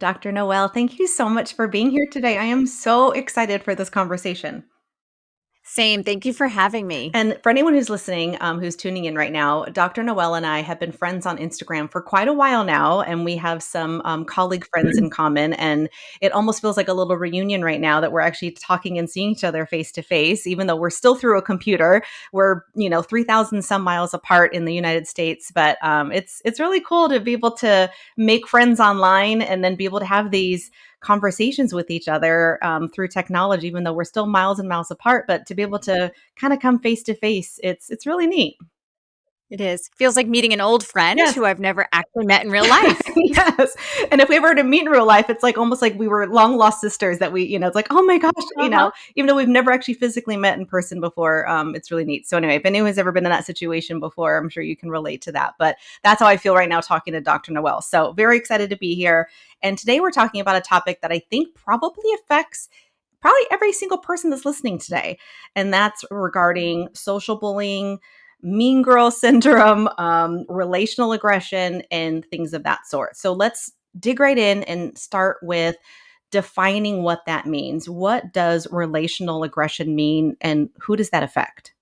Dr. Noel, thank you so much for being here today. I am so excited for this conversation. Same. Thank you for having me. And for anyone who's listening, who's tuning in right now, Dr. Noel and I have been friends on Instagram for quite a while now, and we have some colleague friends in common. And it almost feels like a little reunion right now that we're actually talking and seeing each other face to face, even though we're still through a computer. We're 3,000 some miles apart in the United States, but it's really cool to be able to make friends online and then be able to have these conversations with each other through technology, even though we're still miles and miles apart. But to be able to kind of come face to face, it's really neat. It is. Feels like meeting an old friend Yes. who I've never actually met in real life. Yes. And if we ever were to meet in real life, it's like almost like we were long lost sisters that it's like, oh my gosh, Uh-huh. even though we've never actually physically met in person before, it's really neat. So anyway, if anyone's ever been in that situation before, I'm sure you can relate to that. But that's how I feel right now talking to Dr. Noel. So very excited to be here. And today we're talking about a topic that I think probably affects probably every single person that's listening today. And that's regarding social bullying, mean girl syndrome, relational aggression, and things of that sort. So let's dig right in and start with defining what that means. What does relational aggression mean, and who does that affect?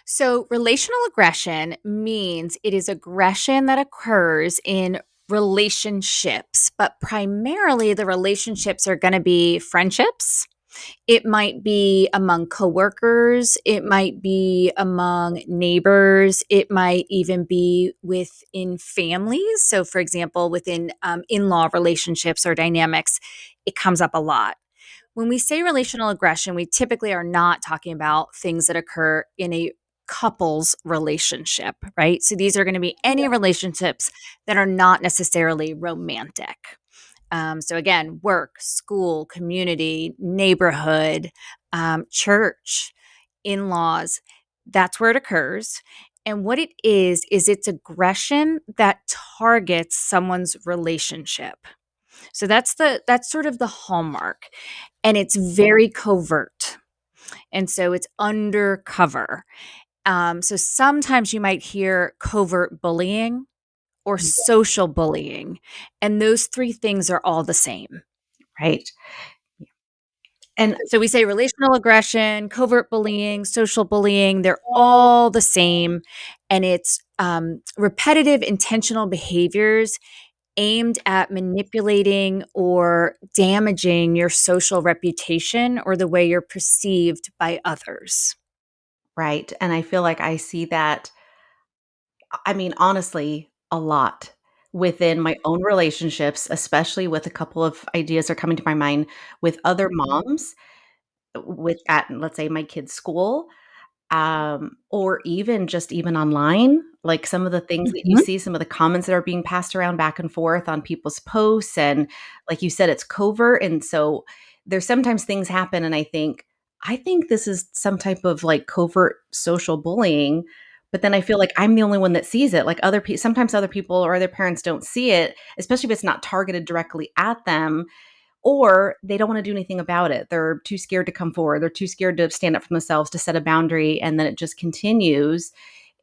So, relational aggression means it is aggression that occurs in relationships, but primarily the relationships are going to be friendships. It might be among coworkers, it might be among neighbors, it might even be within families. So, for example, within in law relationships or dynamics, it comes up a lot. When we say relational aggression, we typically are not talking about things that occur in a couple's relationship, right? So, these are going to be any relationships that are not necessarily romantic. So again, work, school, community, neighborhood, church, in laws, that's where it occurs. And what it is it's aggression that targets someone's relationship. So that's sort of the hallmark. And it's very covert. And so it's undercover. So sometimes you might hear covert bullying or social bullying. And those three things are all the same. Right. And So we say relational aggression, covert bullying, social bullying, they're all the same. And it's repetitive, intentional behaviors aimed at manipulating or damaging your social reputation or the way you're perceived by others. right. And I feel like I see that, I mean, honestly, a lot within my own relationships, especially with a couple of ideas are coming to my mind with other moms with at, let's say, my kids' school, or even just even online, like some of the things that you Mhm. see, some of the comments that are being passed around back and forth on people's posts. And like you said, it's covert. And so there's sometimes things happen, and I think this is some type of like covert social bullying. But then I feel like I'm the only one that sees it. Like other people, sometimes other people or other parents don't see it, especially if it's not targeted directly at them, or they don't want to do anything about it. They're too scared to come forward. They're too scared to stand up for themselves, to set a boundary, and then it just continues.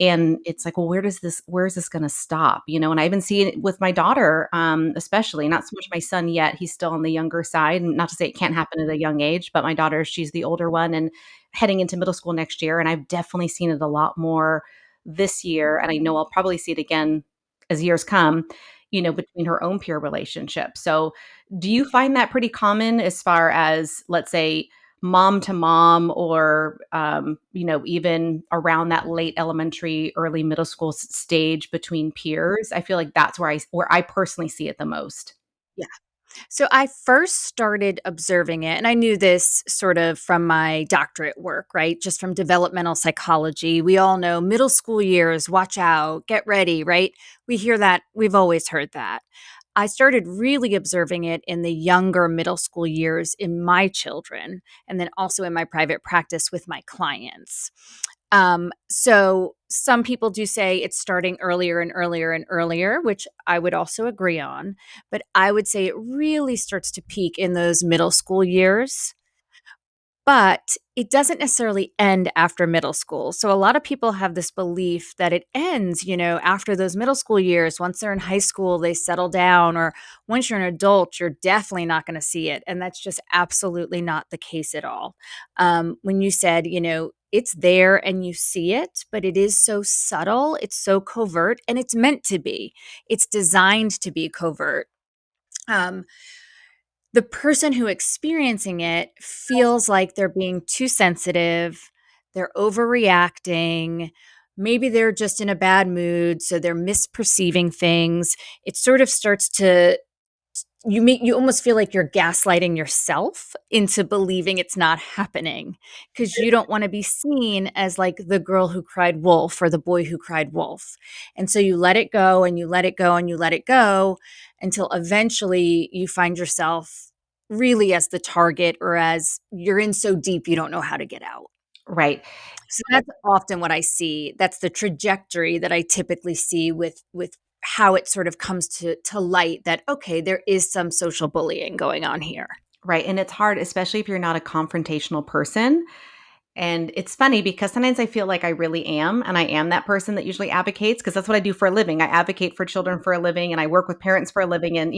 And it's like, well, where is this going to stop? And I even see it with my daughter, especially not so much my son yet. He's still on the younger side. And not to say it can't happen at a young age, but my daughter, she's the older one and heading into middle school next year. And I've definitely seen it a lot more this year. And I know I'll probably see it again as years come, between her own peer relationship. So do you find that pretty common as far as, let's say, mom to mom, or even around that late elementary, early middle school stage between peers? I feel like that's where I personally see it the most. Yeah. So I first started observing it, and I knew this sort of from my doctorate work, right? Just from developmental psychology. We all know middle school years, watch out, get ready, right? We hear that, we've always heard that. I started really observing it in the younger middle school years in my children, and then also in my private practice with my clients. So some people do say it's starting earlier and earlier and earlier, which I would also agree on. But I would say it really starts to peak in those middle school years. But it doesn't necessarily end after middle school. So a lot of people have this belief that it ends, after those middle school years. Once they're in high school, they settle down, or once you're an adult, you're definitely not going to see it. And that's just absolutely not the case at all. When you said, it's there and you see it, but it is so subtle, it's so covert, and it's meant to be. It's designed to be covert. Um, the person who experiencing it feels like they're being too sensitive, they're overreacting, maybe they're just in a bad mood, so they're misperceiving things. It sort of starts to you almost feel like you're gaslighting yourself into believing it's not happening because you don't want to be seen as like the girl who cried wolf or the boy who cried wolf. And so you let it go and you let it go and you let it go until eventually you find yourself really as the target, or as you're in so deep you don't know how to get out. Right. So that's often what I see. That's the trajectory that I typically see with how it sort of comes to light that, okay, there is some social bullying going on here. Right. And it's hard, especially if you're not a confrontational person. And it's funny because sometimes I feel like I really am, and I am that person that usually advocates because that's what I do for a living. I advocate for children for a living, and I work with parents for a living, and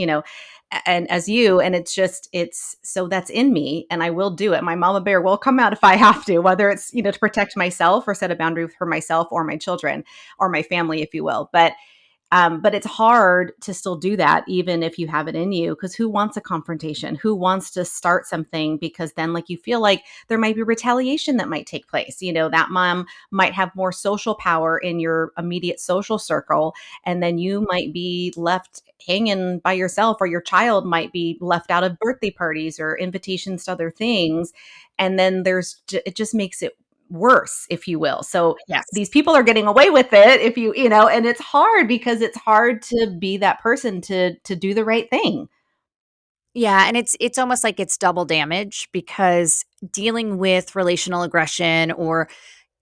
and as you, and it's so that's in me, and I will do it. My mama bear will come out if I have to, whether it's to protect myself or set a boundary for myself or my children or my family, if you will. But it's hard to still do that, even if you have it in you, because who wants a confrontation? Who wants to start something? Because then, like, you feel like there might be retaliation that might take place. That mom might have more social power in your immediate social circle, and then you might be left hanging by yourself, or your child might be left out of birthday parties or invitations to other things. And then it just makes it worse, if you will. So Yes. these people are getting away with it, if and it's hard because it's hard to be that person to do the right thing. Yeah, and it's almost like it's double damage because dealing with relational aggression or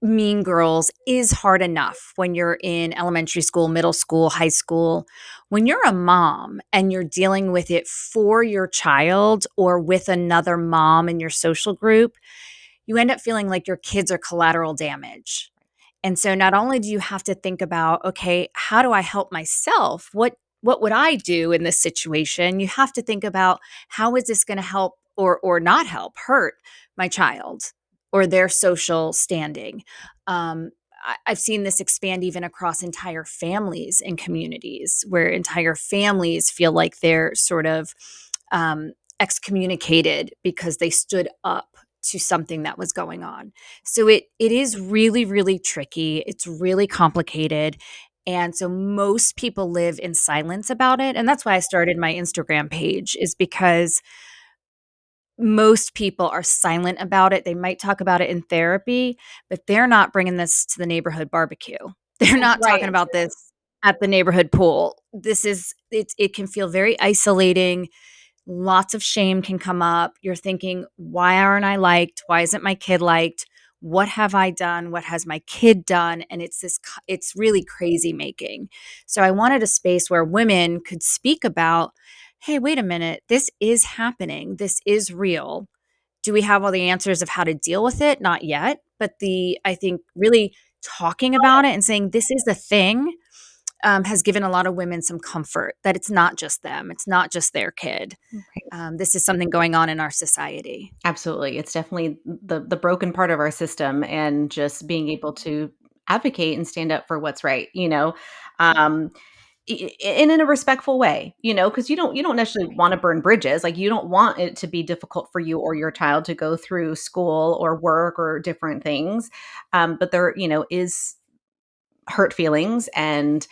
mean girls is hard enough when you're in elementary school, middle school, high school. When you're a mom and you're dealing with it for your child or with another mom in your social group, you end up feeling like your kids are collateral damage. And so not only do you have to think about, okay, how do I help myself? What would I do in this situation? You have to think about, how is this going to help or not help, hurt my child or their social standing. I've seen this expand even across entire families and communities, where entire families feel like they're sort of excommunicated because they stood up to something that was going on. So it is really, really tricky. It's really complicated. And so most people live in silence about it. And that's why I started my Instagram page, is because most people are silent about it. They might talk about it in therapy, but they're not bringing this to the neighborhood barbecue. They're not talking Right. about this at the neighborhood pool. It can feel very isolating. Lots of shame can come up. You're thinking, why aren't I liked? Why isn't my kid liked? What have I done? What has my kid done? And it's really crazy making. So I wanted a space where women could speak about, hey, wait a minute, this is happening. This is real. Do we have all the answers of how to deal with it? Not yet. But I think really talking about it and saying this is a thing has given a lot of women some comfort that it's not just them, it's not just their kid. This is something going on in our society. Absolutely. It's definitely the broken part of our system, and just being able to advocate and stand up for what's right, Um and in a respectful way, because you don't necessarily want to burn bridges. Like, you don't want it to be difficult for you or your child to go through school or work or different things. But there, is hurt feelings, and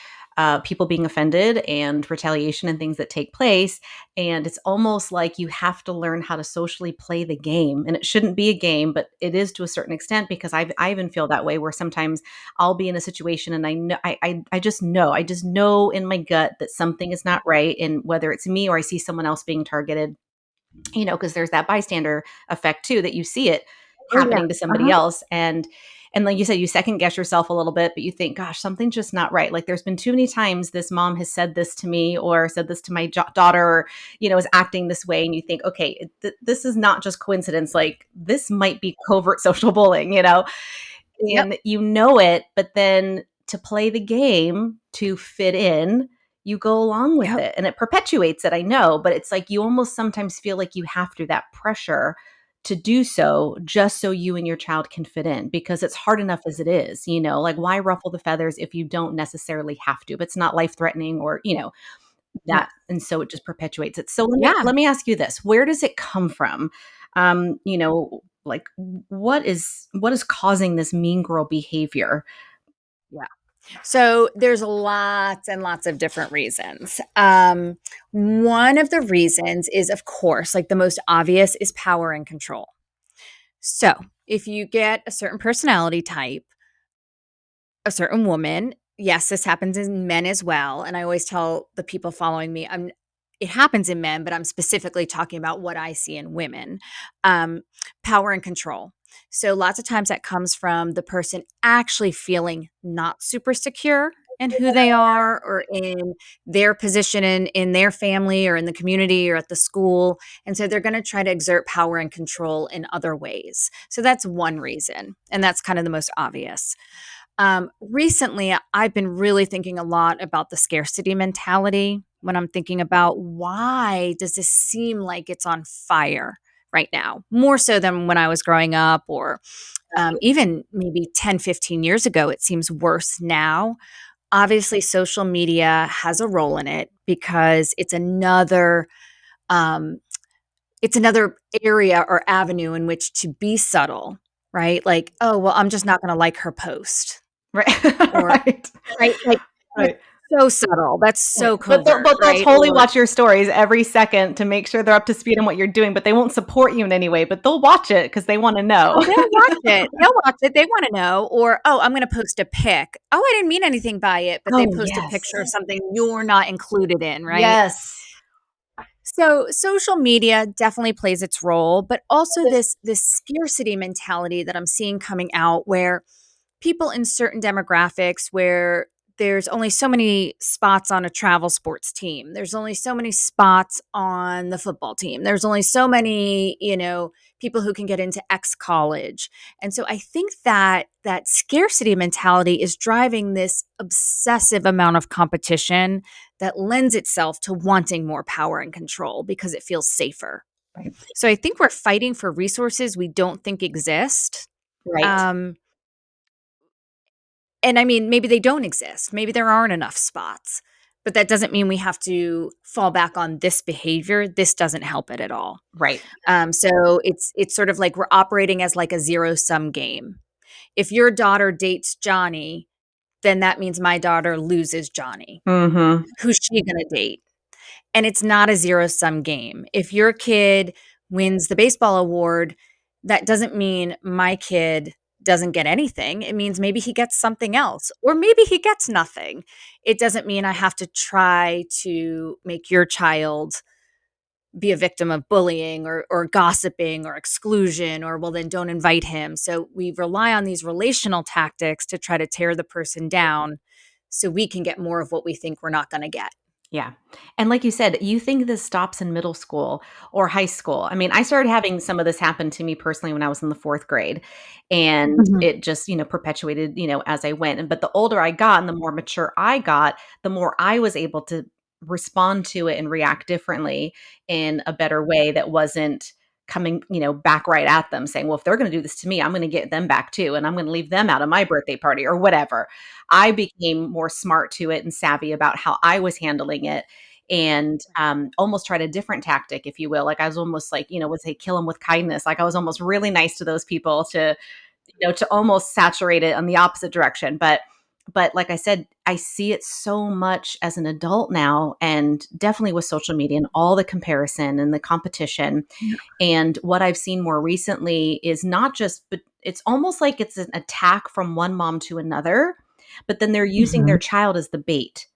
people being offended, and retaliation and things that take place. And it's almost like you have to learn how to socially play the game. And it shouldn't be a game, but it is to a certain extent, because I even feel that way, where sometimes I'll be in a situation and I know, I just know in my gut that something is not right. And whether it's me or I see someone else being targeted, because there's that bystander effect too, that you see it Oh, yeah. happening to somebody Uh-huh. else. And And like you said, you second guess yourself a little bit, but you think, gosh, something's just not right. Like there's been too many times this mom has said this to me or said this to my daughter, or, is acting this way. And you think, okay, this is not just coincidence. Like this might be covert social bullying. Yep. And you know it, but then to play the game, to fit in, you go along with Yep. it and it perpetuates it. I know, but it's like you almost sometimes feel like you have to, that pressure to do so just so you and your child can fit in, because it's hard enough as it is, like why ruffle the feathers if you don't necessarily have to, but it's not life threatening or Yeah. that. And so it just perpetuates it. So let me, Yeah. let me ask you this. Where does it come from? Like what is causing this mean girl behavior? Yeah. So there's lots and lots of different reasons. One of the reasons is, of course, like the most obvious is power and control. So if you get a certain personality type, a certain woman, yes, this happens in men as well. And I always tell the people following me, it happens in men, but I'm specifically talking about what I see in women. Um, Power and control. So lots of times that comes from the person actually feeling not super secure in who they are or in their position in their family or in the community or at the school. And so they're going to try to exert power and control in other ways. So that's one reason. And that's kind of the most obvious. Recently, I've been really thinking a lot about the scarcity mentality when I'm thinking about why does this seem like it's on fire right now, more so than when I was growing up or even maybe 10, 15 years ago. It seems worse now. Obviously, social media has a role in it because um, it's another area or avenue in which to be subtle, right? Like, oh, well, I'm just not going to like her post Right. or Right. right, like, that's Right. so subtle, that's Right. so But they'll covert, but they'll right? totally Or watch your stories every second to make sure they're up to speed on what you're doing, but they won't support you in any way, but they'll watch it because they wanna know. oh, they'll watch it, they wanna know, or, "Oh, I'm gonna post a pic. Oh, I didn't mean anything by it," but they Oh, post a picture of yes. something you're not included in, right? Yes. So, social media definitely plays its role, but also this scarcity mentality that I'm seeing coming out where people in certain demographics where there's only so many spots on a travel sports team. There's only so many spots on the football team. There's only so many, people who can get into X college. And so I think that scarcity mentality is driving this obsessive amount of competition that lends itself to wanting more power and control because it feels safer. Right. So I think we're fighting for resources we don't think exist. Right. Um, and I mean, maybe they don't exist. Maybe there aren't enough spots, but that doesn't mean we have to fall back on this behavior. This doesn't help it at all. Right. So it's sort of like we're operating as like a zero sum game. If your daughter dates Johnny, then that means my daughter loses Johnny. Mhm. Who's she going to date? And it's not a zero sum game. If your kid wins the baseball award, that doesn't mean my kid doesn't get anything. It means maybe he gets something else, or maybe he gets nothing. It doesn't mean I have to try to make your child be a victim of bullying or gossiping or exclusion, or well, then don't invite him. So we rely on these relational tactics to try to tear the person down so we can get more of what we think we're not going to get. Yeah. And like you said, you think this stops in middle school or high school. I mean, I started having some of this happen to me personally when I was in the 4th grade, and Mhm. it just perpetuated as I went. But the older I got and the more mature I got, the more I was able to respond to it and react differently in a better way that wasn't coming back right at them saying, well, if they're going to do this to me, I'm going to get them back too. And I'm going to leave them out of my birthday party or whatever. I became more smart to it and savvy about how I was handling it, and almost tried a different tactic, if you will. Like I was almost like would say kill them with kindness. Like I was almost really nice to those people to almost saturate it on the opposite direction. But like I said, I see it so much as an adult now, and definitely with social media and all the comparison and the competition. And what I've seen more recently is not just, but it's almost like it's an attack from one mom to another, but then they're using their Mhm. child as the bait.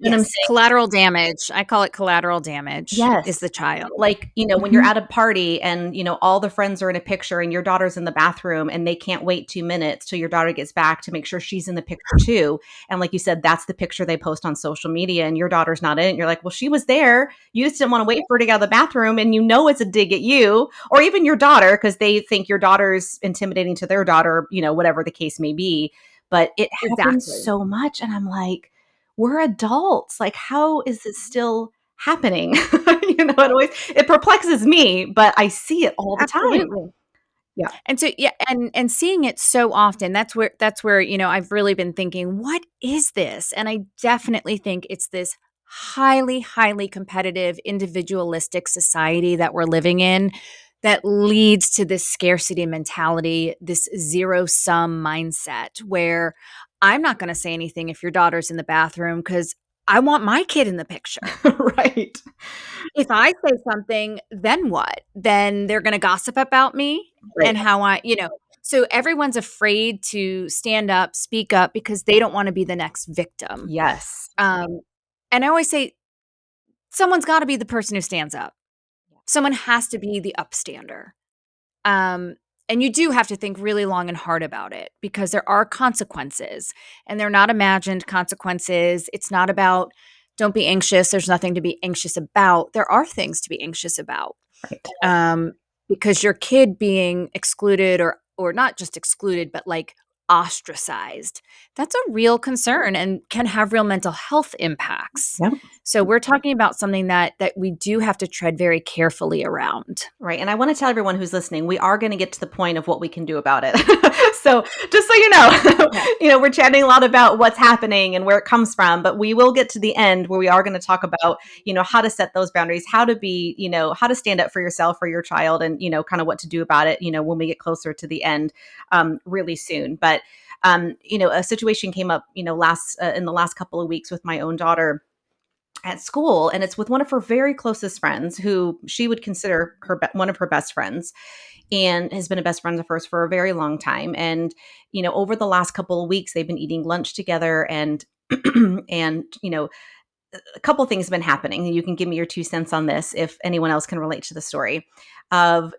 And I'm Yes, saying, collateral damage. I call it collateral damage is yes. the child. Like, when you're Mhm. at a party and, all the friends are in a picture and your daughter's in the bathroom and they can't wait 2 minutes till your daughter gets back to make sure she's in the picture too. And like you said, that's the picture they post on social media and your daughter's not in it. You're like, well, she was there. You just didn't want to wait for her to get out of the bathroom. And it's a dig at you or even your daughter because they think your daughter's intimidating to their daughter, whatever the case may be. But it happens Exactly. so much. And I'm like, we're adults. Like, how is this still happening? It perplexes me, but I see it all the time. Absolutely. Yeah. And so yeah, and seeing it so often, that's where, I've really been thinking, what is this? And I definitely think it's this highly, highly competitive, individualistic society that we're living in that leads to this scarcity mentality, this zero sum mindset where I'm not going to say anything if your daughter's in the bathroom because I want my kid in the picture. Right. If I say something, then what? Then they're gonna gossip about me Right. and how so everyone's afraid to stand up, speak up because they don't wanna be the next victim. Yes. Um, and I always say, someone's gotta be the person who stands up. Someone has to be the upstander. Um, and you do have to think really long and hard about it because there are consequences and they're not imagined consequences. It's not about don't be anxious. There's nothing to be anxious about. There are things to be anxious about. Right. Um, because your kid being excluded or not just excluded, but like ostracized, that's a real concern and can have real mental health impacts. Yep. So we're talking about something that we do have to tread very carefully around. Right. And I want to tell everyone who's listening, we are going to get to the point of what we can do about it. So just so you know, Okay. we're chatting a lot about what's happening and where it comes from, but we will get to the end where we are going to talk about, how to set those boundaries, how to be, how to stand up for yourself or your child and, kind of what to do about it, when we get closer to the end really soon. But, a situation came up, in the last couple of weeks with my own daughter at school, and it's with one of her very closest friends who she would consider one of her best friends and has been a best friend of hers for a very long time. And over the last couple of weeks they've been eating lunch together and and a couple things have been happening. You can give me your 2 cents on this if anyone else can relate to the story of,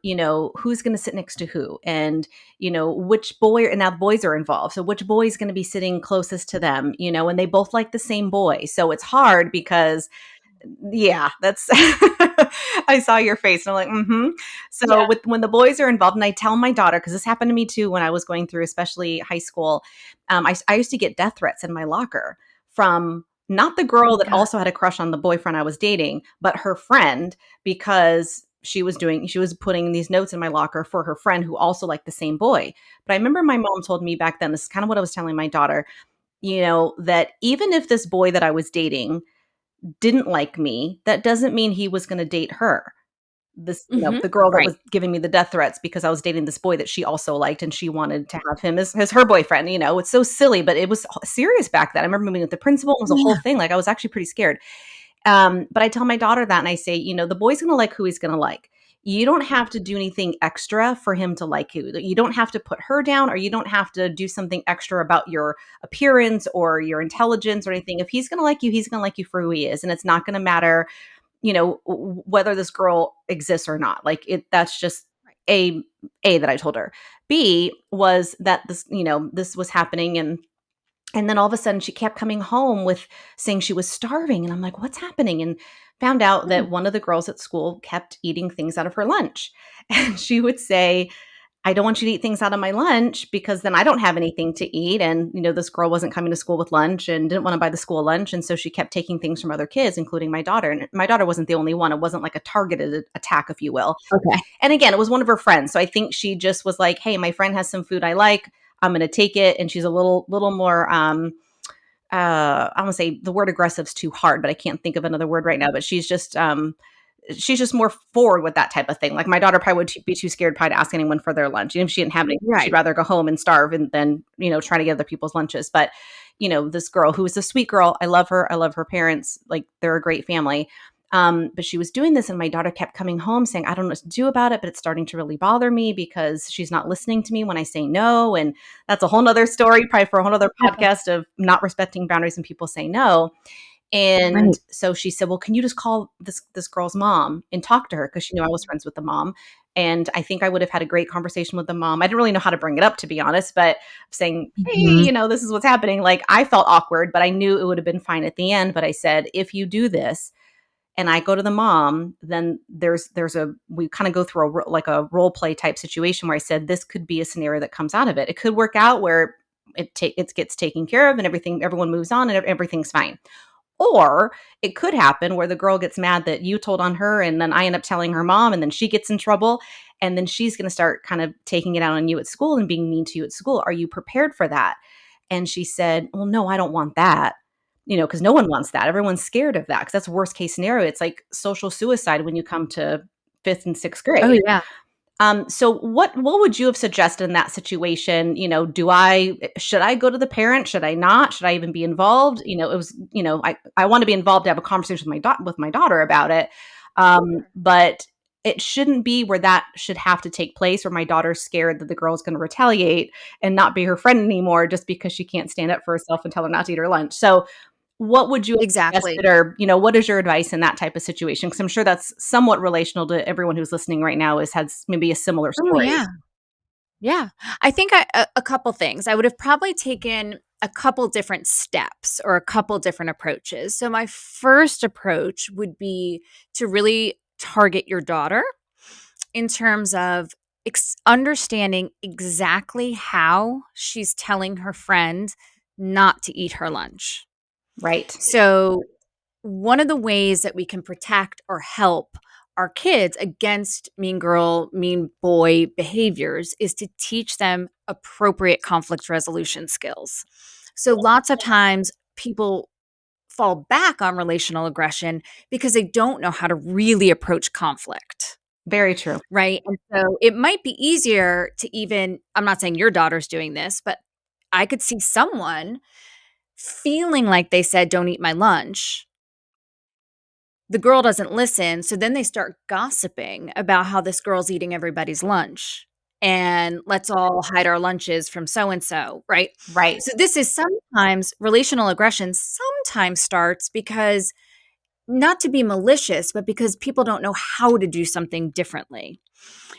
who's going to sit next to who and, which boy, and now the boys are involved. So which boy is going to be sitting closest to them, and they both like the same boy. So it's hard because yeah, that's I saw your face and I'm like, So Yeah. when the boys are involved, and I tell my daughter, because this happened to me too when I was going through, especially high school, I used to get death threats in my locker from not the Oh girl my that God. also had a crush on the boyfriend I was dating, but her friend, because she was putting these notes in my locker for her friend who also liked the same boy. But I remember my mom told me back then, this is kind of what I was telling my daughter, that even if this boy that I was dating didn't like me, that doesn't mean he was gonna date her. This Mhm. the girl that Right. was giving me the death threats because I was dating this boy that she also liked, and she wanted to have him as her boyfriend, It's so silly, but it was serious back then. I remember meeting with the principal, it was a whole Yeah. thing, like, I was actually pretty scared. But I tell my daughter that and I say, the boy's gonna like who he's gonna like. You don't have to do anything extra for him to like you. You don't have to put her down or you don't have to do something extra about your appearance or your intelligence or anything. If he's gonna like you, he's gonna like you for who he is. And it's not gonna matter, whether this girl exists or not. Like that's just Right. a a that I told her. B was that this was happening and then all of a sudden she kept coming home with saying she was starving. And I'm like, what's happening? And found out Hmm. that one of the girls at school kept eating things out of her lunch. And she would say, I don't want you to eat things out of my lunch because then I don't have anything to eat. And, this girl wasn't coming to school with lunch and didn't want to buy the school lunch. And so she kept taking things from other kids, including my daughter. And my daughter wasn't the only one. It wasn't like a targeted attack, if you will. Okay. And again, it was one of her friends. So I think she just was like, hey, my friend has some food I like. I'm going to take it. And she's a little more, I want to say the word aggressive is too hard, but I can't think of another word right now, but she's just more forward with that type of thing. Like my daughter probably would be too scared probably to ask anyone for their lunch. If she didn't have anything, she'd Right. rather go home and starve and then, try to get other people's lunches. But, this girl who was a sweet girl, I love her. I love her parents. Like they're a great family. But she was doing this and my daughter kept coming home saying, I don't know what to do about it, but it's starting to really bother me because she's not listening to me when I say no. And that's a whole nother story, probably for a whole other podcast of not respecting boundaries and people say no. And Right. so she said, "Well, can you just call this girl's mom and talk to her?" Because she knew I was friends with the mom. And I think I would have had a great conversation with the mom. I didn't really know how to bring it up, to be honest, but saying, "Hey, Mhm. this is what's happening." Like, I felt awkward, but I knew it would have been fine at the end. But I said, "If you do this and I go to the mom, then there's a we kind of go through like a role play type situation where I said this could be a scenario that comes out of it. It could work out where it gets taken care of and everyone moves on and everything's fine. Or it could happen where the girl gets mad that you told on her and then I end up telling her mom and then she gets in trouble and then she's going to start kind of taking it out on you at school and being mean to you at school. Are you prepared for that?" And she said, "Well, no, I don't want that." Because no one wants that. Everyone's scared of that because that's worst case scenario. It's like social suicide when you come to fifth and sixth Oh, grade. yeah. So what would you have suggested in that situation? Should I go to the parent? Should I not? Should I even be involved? It was, I want to be involved to have a conversation with my daughter about it. Sure. But it shouldn't be where that should have to take place where my daughter's scared that the girl's going to retaliate and not be her friend anymore just because she can't stand up for herself and tell her not to eat her lunch. So what would you have Exactly. suggested or, what is your advice in that type of situation? Because I'm sure that's somewhat relational to everyone who's listening right now has maybe a similar Oh, story. yeah. Yeah. I think a couple things. I would have probably taken a couple different steps or a couple different approaches. So my first approach would be to really target your daughter in terms of understanding exactly how she's telling her friend not to eat her lunch. Right. So, one of the ways that we can protect or help our kids against mean girl, mean boy behaviors is to teach them appropriate conflict resolution skills. So, lots of times people fall back on relational aggression because they don't know how to really approach conflict. Very true. Right. And so it might be easier to even, I'm not saying your daughter's doing this, but I could see someone feeling like they said, "Don't eat my lunch." The girl doesn't listen. So then they start gossiping about how this girl's eating everybody's lunch. And let's all hide our lunches from so and so. Right. Right. So this is sometimes relational aggression sometimes starts because not to be malicious, but because people don't know how to do something differently.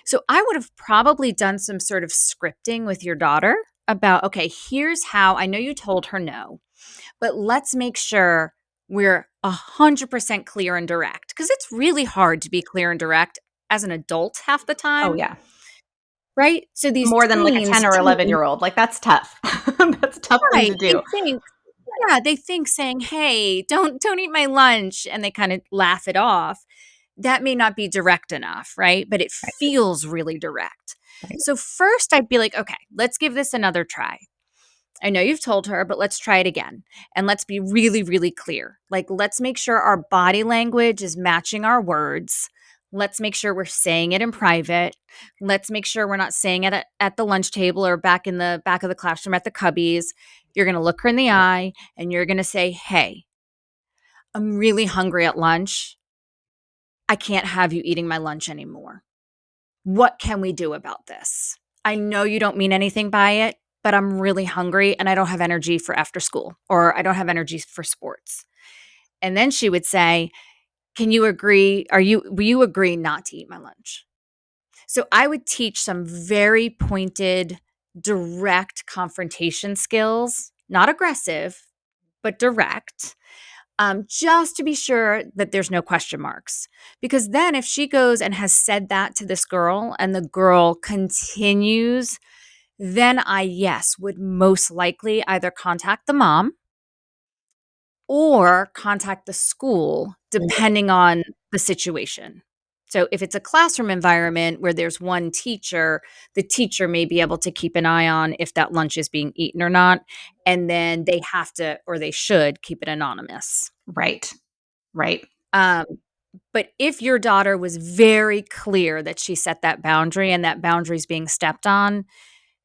So I would have probably done some sort of scripting with your daughter about, okay, here's how I know you told her no, but let's make sure we're 100% clear and direct because it's really hard to be clear and direct as an adult half the Oh, time, yeah. right? So these More than like a teens 10 or think, 11-year-old. Like, that's tough. That's a tough thing right, to do. they think saying, "Hey, don't eat my lunch," and they kind of laugh it off. That may not be direct enough, right? But it Right. feels really direct. Right. So first I'd be like, "Okay, let's give this another try. I know you've told her, but let's try it again. And let's be really, really clear. Like, let's make sure our body language is matching our words. Let's make sure we're saying it in private. Let's make sure we're not saying it at the lunch table or back in the back of the classroom at the cubbies. You're going to look her in the eye and you're going to say, "Hey, I'm really hungry at lunch. I can't have you eating my lunch anymore. What can we do about this? I know you don't mean anything by it, but I'm really hungry and I don't have energy for after school or I don't have energy for sports." And then she would say, "Can you agree? Will you agree not to eat my lunch?" So I would teach some very pointed, direct confrontation skills, not aggressive, but direct, just to be sure that there's no question marks. Because then, if she goes and has said that to this girl and the girl continues, then I, yes, would most likely either contact the mom or contact the school, depending on the situation. So, if it's a classroom environment where there's one teacher, the teacher may be able to keep an eye on if that lunch is being eaten or not. And then they have to, or they should, keep it anonymous. Right. Right. Um, but if your daughter was very clear that she set that boundary and that boundary is being stepped on,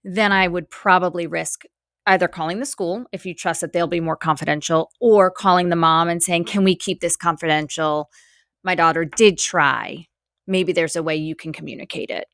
then I would probably risk either calling the school if you trust that they'll be more confidential or calling the mom and saying, "Can we keep this confidential? My daughter did try. Maybe there's a way you can communicate it."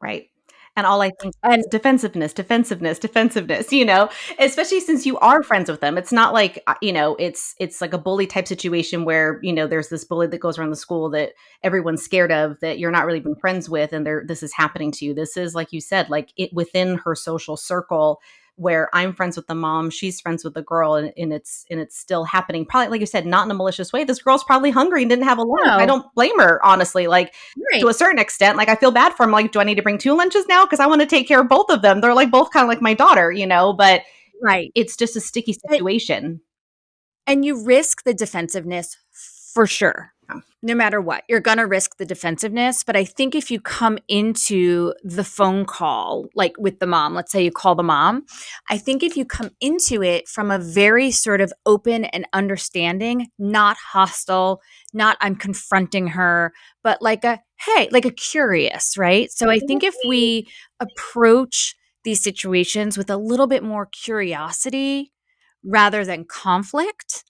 Right. And all I think And is defensiveness, defensiveness, defensiveness, you know, especially since you are friends with them. It's not like, you know, it's like a bully type situation where, you know, there's this bully that goes around the school that everyone's scared of that you're not really been friends with and this is happening to you. This is like you said, like it within her social circle where I'm friends with the mom, she's friends with the girl, and it's still happening. Probably, like you said, not in a malicious way. This girl's probably hungry and didn't have a lunch. I no, don't blame her, honestly. Like to right, a certain extent, like I feel bad for him. Like, do I need to bring two lunches now? Because I want to take care of both of them. They're like both kind of like my daughter, you know, but right. it's just a sticky situation. And you risk the defensiveness for sure. No matter what, you're going to risk the defensiveness. But I think if you come into the phone call, like with the mom, let's say you call the mom, I think if you come into it from a very sort of open and understanding, not hostile, not I'm confronting her, but like a, hey, like a curious, right? So I think if we approach these situations with a little bit more curiosity rather than conflict,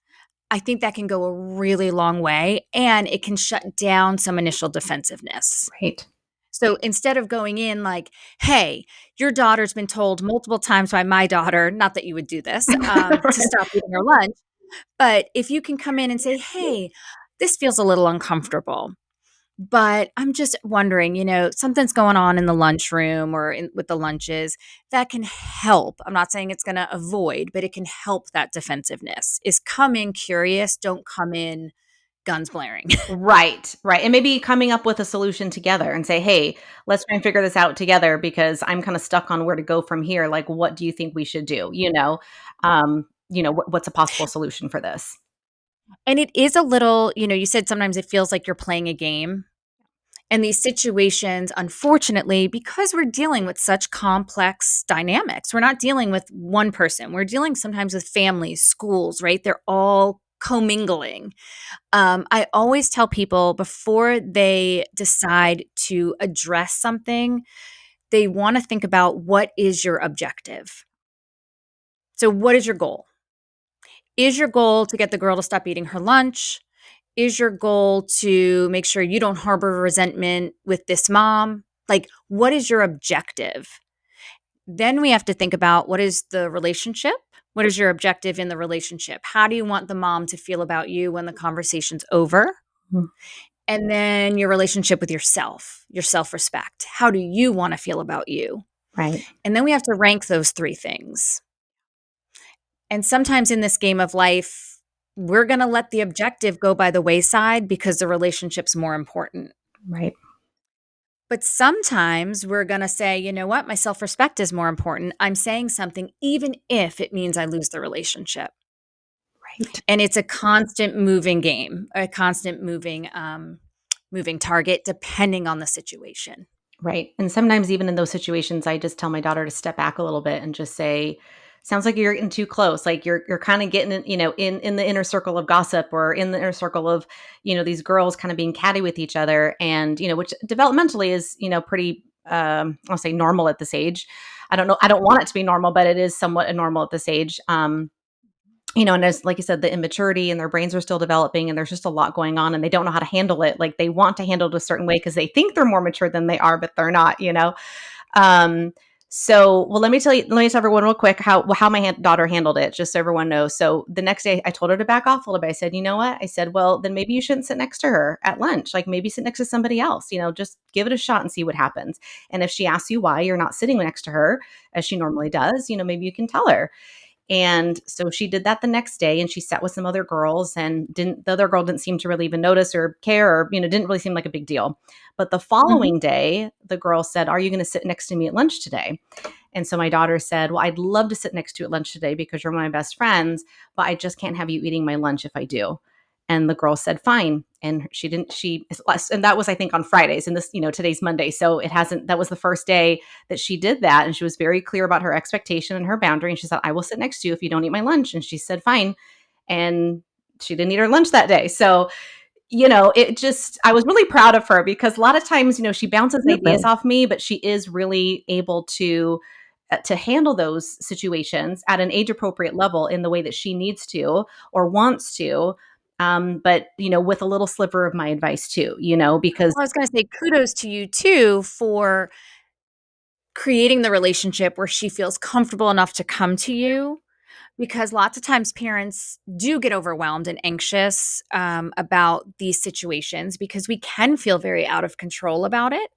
I think that can go a really long way and it can shut down some initial defensiveness. Right. So instead of going in like, hey, your daughter's been told multiple times by my daughter, not that you would do this, to Right. stop eating her lunch. But if you can come in and say, hey, this feels a little uncomfortable. But I'm just wondering, something's going on in the lunchroom or with the lunches that can help. I'm not saying it's going to avoid, but it can help that defensiveness. Is come in curious, don't come in guns blaring. Right, right. And maybe coming up with a solution together and say, "Hey, let's try and figure this out together because I'm kind of stuck on where to go from here. Like, what do you think we should do?" What's a possible solution for this? And it is a little, you said sometimes it feels like you're playing a game. And these situations, unfortunately, because we're dealing with such complex dynamics, we're not dealing with one person. We're dealing sometimes with families, schools, right? They're all commingling. I always tell people before they decide to address something, they want to think about what is your objective. So, what is your goal? Is your goal to get the girl to stop eating her lunch? Is your goal to make sure you don't harbor resentment with this mom? Like, what is your objective? Then we have to think about what is the relationship? What is your objective in the relationship? How do you want the mom to feel about you when the conversation's over? Mm, And then your relationship with yourself, your self respect. How do you want to feel about you? right, And then we have to rank those three things. And sometimes in this game of life, we're going to let the objective go by the wayside because the relationship's more important. right, But sometimes we're going to say, you know what, my self respect is more important. I'm saying something, even if it means I lose the relationship. right. And it's a constant moving game, a constant moving target, depending on the situation. Right. And sometimes even in those situations, I just tell my daughter to step back a little bit and just say, sounds like you're getting too close. Like you're kind of getting, in the inner circle of gossip or in the inner circle of, these girls kind of being catty with each other. And, which developmentally is, pretty, I'll say normal at this age. I don't know. I don't want it to be normal, but it is somewhat normal at this age. And as like you said, the immaturity and their brains are still developing and there's just a lot going on and they don't know how to handle it. Like they want to handle it a certain way because they think they're more mature than they are, but they're not. Um, well, let me tell everyone real quick how my daughter handled it, just so everyone knows. So the next day I told her to back off a little bit. I said, you know what? I said, well, then maybe you shouldn't sit next to her at lunch. Like maybe sit next to somebody else, just give it a shot and see what happens. And if she asks you why you're not sitting next to her as she normally does, maybe you can tell her. And so she did that the next day and she sat with some other girls and the other girl didn't seem to really even notice or care or, didn't really seem like a big deal. But the Mhm. following day, the girl said, "Are you going to sit next to me at lunch today?" And so my daughter said, "Well, I'd love to sit next to you at lunch today because you're one of my best friends, but I just can't have you eating my lunch if I do." And the girl said, "Fine." And and that was, I think, on Fridays. And this, today's Monday. So that was the first day that she did that. And she was very clear about her expectation and her boundary. And she said, "I will sit next to you if you don't eat my lunch." And she said, "Fine." And she didn't eat her lunch that day. So, I was really proud of her because a lot of times, she bounces ideas Absolutely. off me, but she is really able to handle those situations at an age appropriate level in the way that she needs to or wants to. But with a little sliver of my advice too, because Well, I was going to say kudos to you too for creating the relationship where she feels comfortable enough to come to you, because lots of times parents do get overwhelmed and anxious about these situations because we can feel very out of control about it.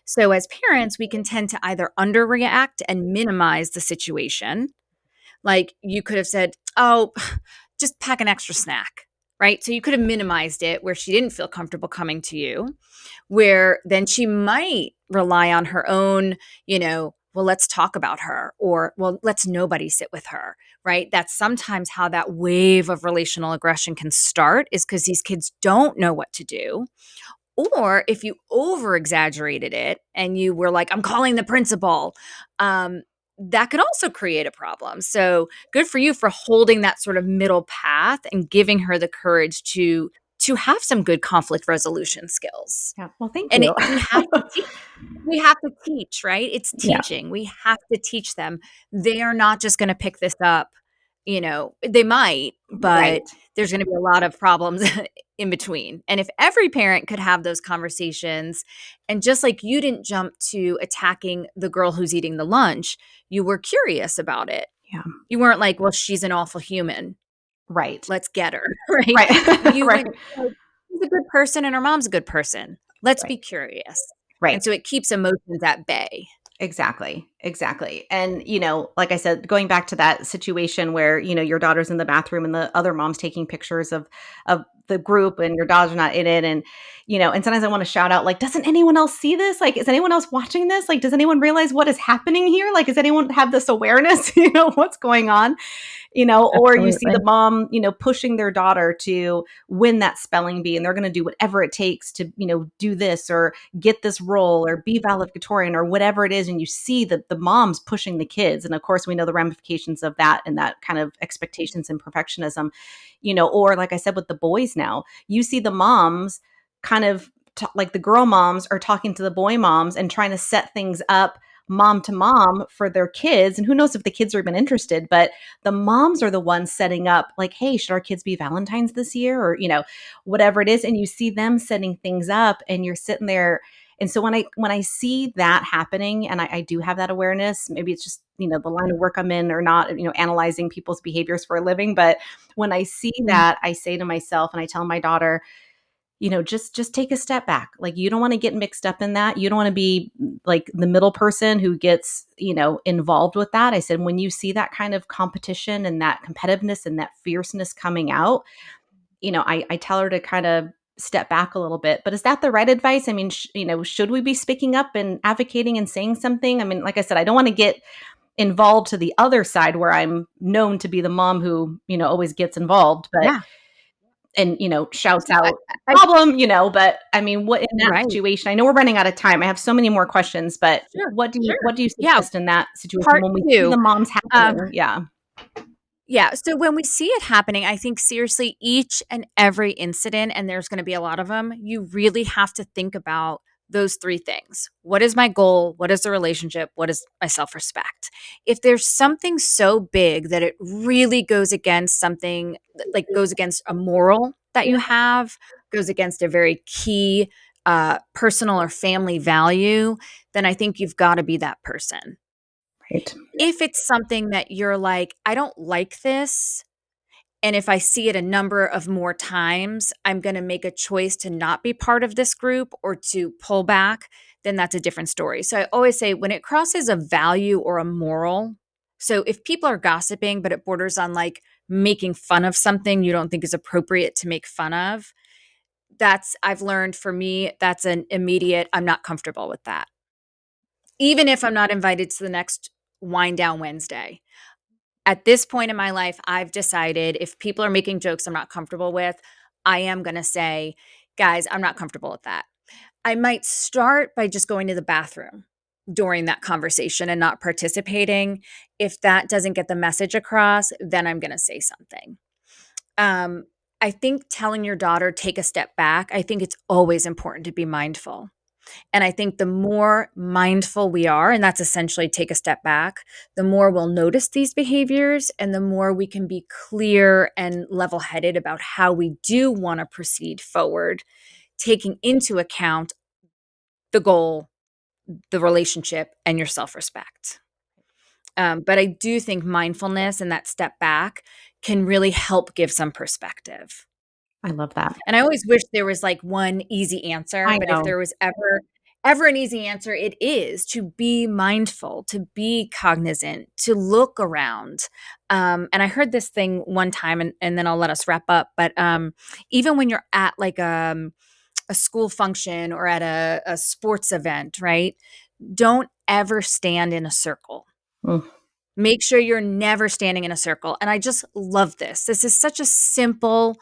So, as parents, we can tend to either underreact and minimize the situation. Like you could have said, "Oh, just pack an extra snack," right? So you could have minimized it where she didn't feel comfortable coming to you, where then she might rely on her own, well, let's talk about her, or, well, let's nobody sit with her, right? That's sometimes how that wave of relational aggression can start, is because these kids don't know what to do. Or if you over exaggerated it and you were like, I'm calling the principal, um, that could also create a problem. So good for you for holding that sort of middle path and giving her the courage to have some good conflict resolution skills. Yeah. Well, thank And you. we have to teach, right? It's Yeah. teaching. We have to teach them. They are not just going to pick this up. They might, but Right. there's going to be a lot of problems in between. And if every parent could have those conversations, and just like you didn't jump to attacking the girl who's eating the lunch, you were curious about it. Yeah. You weren't like, well, she's an awful human. Right. Let's get her, right? Right. You Right. would like, she's a good person and her mom's a good person. Let's Right. be curious. Right. And so it keeps emotions at bay. Exactly. Exactly. And, like I said, going back to that situation where, your daughter's in the bathroom and the other mom's taking pictures of the group and your daughter's not in it. And, and sometimes I want to shout out, like, doesn't anyone else see this? Like, is anyone else watching this? Like, does anyone realize what is happening here? Like, does anyone have this awareness, what's going on? Or you see the Absolutely. mom, pushing their daughter to win that spelling bee and they're going to do whatever it takes to, do this or get this role or be valedictorian or whatever it is. And you see that the mom's pushing the kids. And of course, we know the ramifications of that and that kind of expectations and perfectionism, or like I said, with the boys now, you see the moms kind of like the girl moms are talking to the boy moms and trying to set things up mom to mom for their kids. And who knows if the kids are even interested, but the moms are the ones setting up like, hey, should our kids be Valentine's this year? Or, whatever it is. And you see them setting things up and you're sitting there. And so when I see that happening, and I do have that awareness, maybe it's just, the line of work I'm in or not, analyzing people's behaviors for a living. But when I see Mm. that, I say to myself and I tell my daughter, just take a step back. Like, you don't want to get mixed up in that. You don't want to be like the middle person who gets, involved with that. I said, when you see that kind of competition and that competitiveness and that fierceness coming out, I tell her to kind of step back a little bit. But is that the right advice? I mean, should we be speaking up and advocating and saying something? I mean, like I said, I don't want to get involved to the other side where I'm known to be the mom who, always gets involved, but Yeah. and, shouts So out I problem, but I mean, what in that right. situation? I know we're running out of time. I have so many more questions, but Sure. what do you Yeah. suggest in that situation Part when we see the two. moms Um, happening? Yeah. Yeah. So when we see it happening, I think seriously, each and every incident, and there's going to be a lot of them, you really have to think about those three things. What is my goal? What is the relationship? What is my self respect? If there's something so big that it really goes against something, like goes against a moral that you have, goes against a very key personal or family value, then I think you've got to be that person. Right. If it's something that you're like, I don't like this, and if I see it a number of more times, I'm going to make a choice to not be part of this group or to pull back, then that's a different story. So I always say when it crosses a value or a moral, so if people are gossiping, but it borders on like making fun of something you don't think is appropriate to make fun of, I've learned for me, that's an immediate, I'm not comfortable with that. Even if I'm not invited to the next Wind Down Wednesday. At this point in my life, I've decided if people are making jokes I'm not comfortable with, I am going to say, guys, I'm not comfortable with that. I might start by just going to the bathroom during that conversation and not participating. If that doesn't get the message across, then I'm going to say something. Um, I think telling your daughter, take a step back, I think it's always important to be mindful. And I think the more mindful we are, and that's essentially take a step back, the more we'll notice these behaviors and the more we can be clear and level headed about how we do want to proceed forward, taking into account the goal, the relationship and your self-respect. But I do think mindfulness and that step back can really help give some perspective. I love that. And I always wish there was like one easy answer, I but if know. there was ever an easy answer, it is to be mindful, to be cognizant, to look around. And I heard this thing one time, and then I'll let us wrap up. But even when you're at like a school function or at a sports event, right? Don't ever stand in a circle. Mm, Make sure you're never standing in a circle. And I just love this. This is such a simple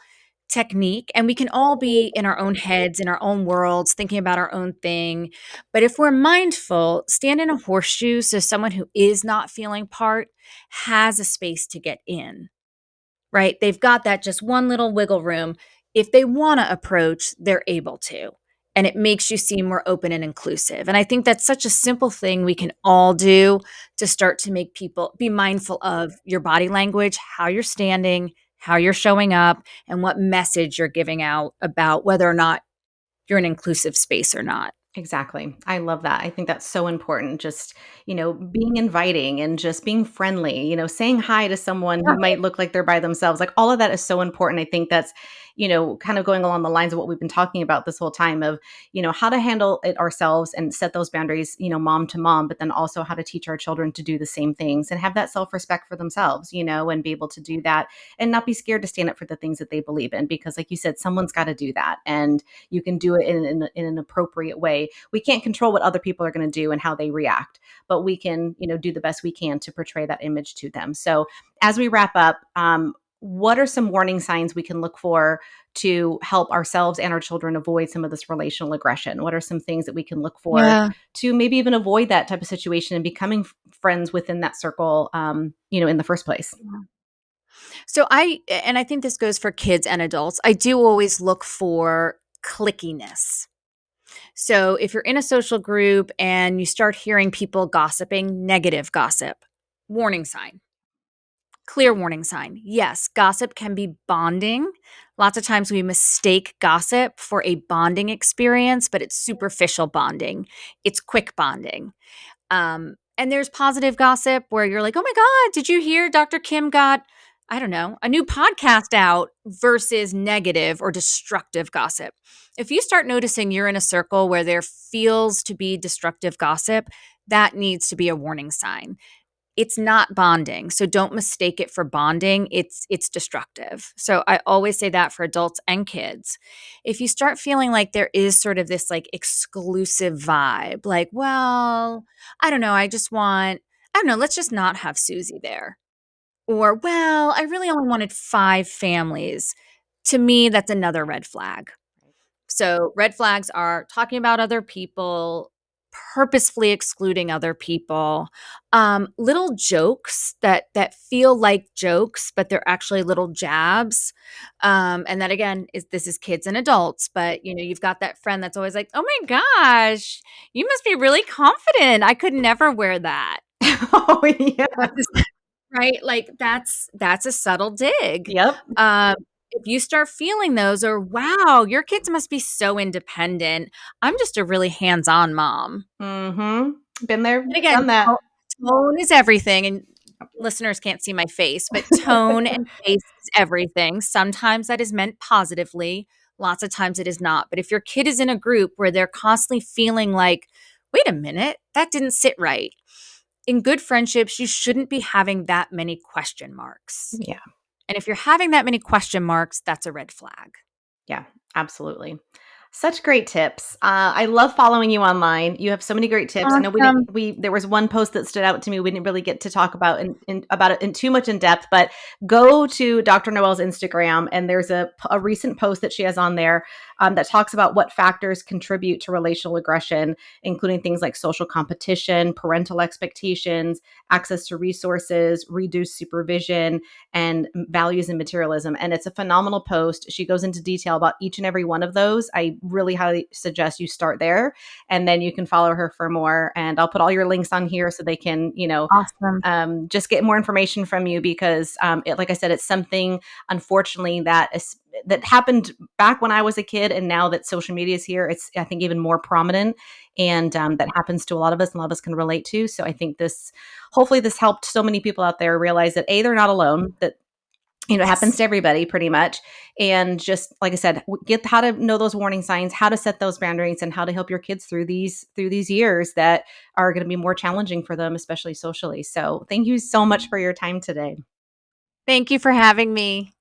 technique, and we can all be in our own heads, in our own worlds, thinking about our own thing. But if we're mindful, stand in a horseshoe so someone who is not feeling part has a space to get in, right? They've got that just one little wiggle room. If they want to approach, they're able to. And it makes you seem more open and inclusive. And I think that's such a simple thing we can all do to start to make people be mindful of your body language, how you're standing, how you're showing up, and what message you're giving out about whether or not you're an inclusive space or not. exactly. I love that. I think that's so important. Just, being inviting and just being friendly, saying hi to someone who might look like they're by themselves. Like all of that is so important. I think that's, kind of going along the lines of what we've been talking about this whole time of, how to handle it ourselves and set those boundaries, mom to mom, but then also how to teach our children to do the same things and have that self-respect for themselves, and be able to do that and not be scared to stand up for the things that they believe in. Because like you said, someone's got to do that. And you can do it in an appropriate way. We can't control what other people are going to do and how they react, but we can, do the best we can to portray that image to them. So as we wrap up, what are some warning signs we can look for to help ourselves and our children avoid some of this relational aggression? What are some things that we can look for Yeah. to maybe even avoid that type of situation and becoming friends within that circle, in the first place? And I think this goes for kids and adults. I do always look for clickiness. So if you're in a social group and you start hearing people gossiping, negative gossip, warning sign, clear warning sign. Yes, gossip can be bonding. Lots of times we mistake gossip for a bonding experience, but it's superficial bonding. It's quick bonding. And there's positive gossip where you're like, oh my God, did you hear Dr. Kim got, I don't know, a new podcast out versus negative or destructive gossip. If you start noticing you're in a circle where there feels to be destructive gossip, that needs to be a warning sign. It's not bonding. So don't mistake it for bonding. It's destructive. So I always say that for adults and kids. If you start feeling like there is sort of this like exclusive vibe, like, well, I don't know, I don't know, let's just not have Susie there. Or, well, I really only wanted 5 families. To me, that's another red flag. So, red flags are talking about other people, purposefully excluding other people, little jokes that feel like jokes, but they're actually little jabs. And that again is this is kids and adults, but you've got that friend that's always like, "Oh my gosh, you must be really confident. I could never wear that." Oh, yeah. Right? Like, that's a subtle dig. Yep. If you start feeling those or, "Wow, your kids must be so independent. I'm just a really hands-on mom." Been there, And again, done that. tone is everything, and listeners can't see my face, but tone and face is everything. Sometimes that is meant positively, lots of times it is not. But if your kid is in a group where they're constantly feeling like, "Wait a minute, that didn't sit right." In good friendships, you shouldn't be having that many question marks. Yeah. And if you're having that many question marks, that's a red flag. Yeah, absolutely. Such great tips. I love following you online. You have so many great tips. I know Awesome. we there was one post that stood out to me. We didn't really get to talk about about it in too much in depth, but go to Dr. Noel's Instagram and there's a recent post that she has on there that talks about what factors contribute to relational aggression, including things like social competition, parental expectations, access to resources, reduced supervision, and values and materialism. And it's a phenomenal post. She goes into detail about each and every one of those. I really highly suggest you start there and then you can follow her for more. And I'll put all your links on here so they can, Awesome. just get more information from you because, like I said, it's something, unfortunately, that is that happened back when I was a kid, and now that social media is here, it's, I think, even more prominent, and that happens to a lot of us, and a lot of us can relate to. So I think this, hopefully, this helped so many people out there realize that they're not alone. That it happens Yes. to everybody pretty much. And just like I said, get how to know those warning signs, how to set those boundaries, and how to help your kids through these years that are going to be more challenging for them, especially socially. So thank you so much for your time today. Thank you for having me.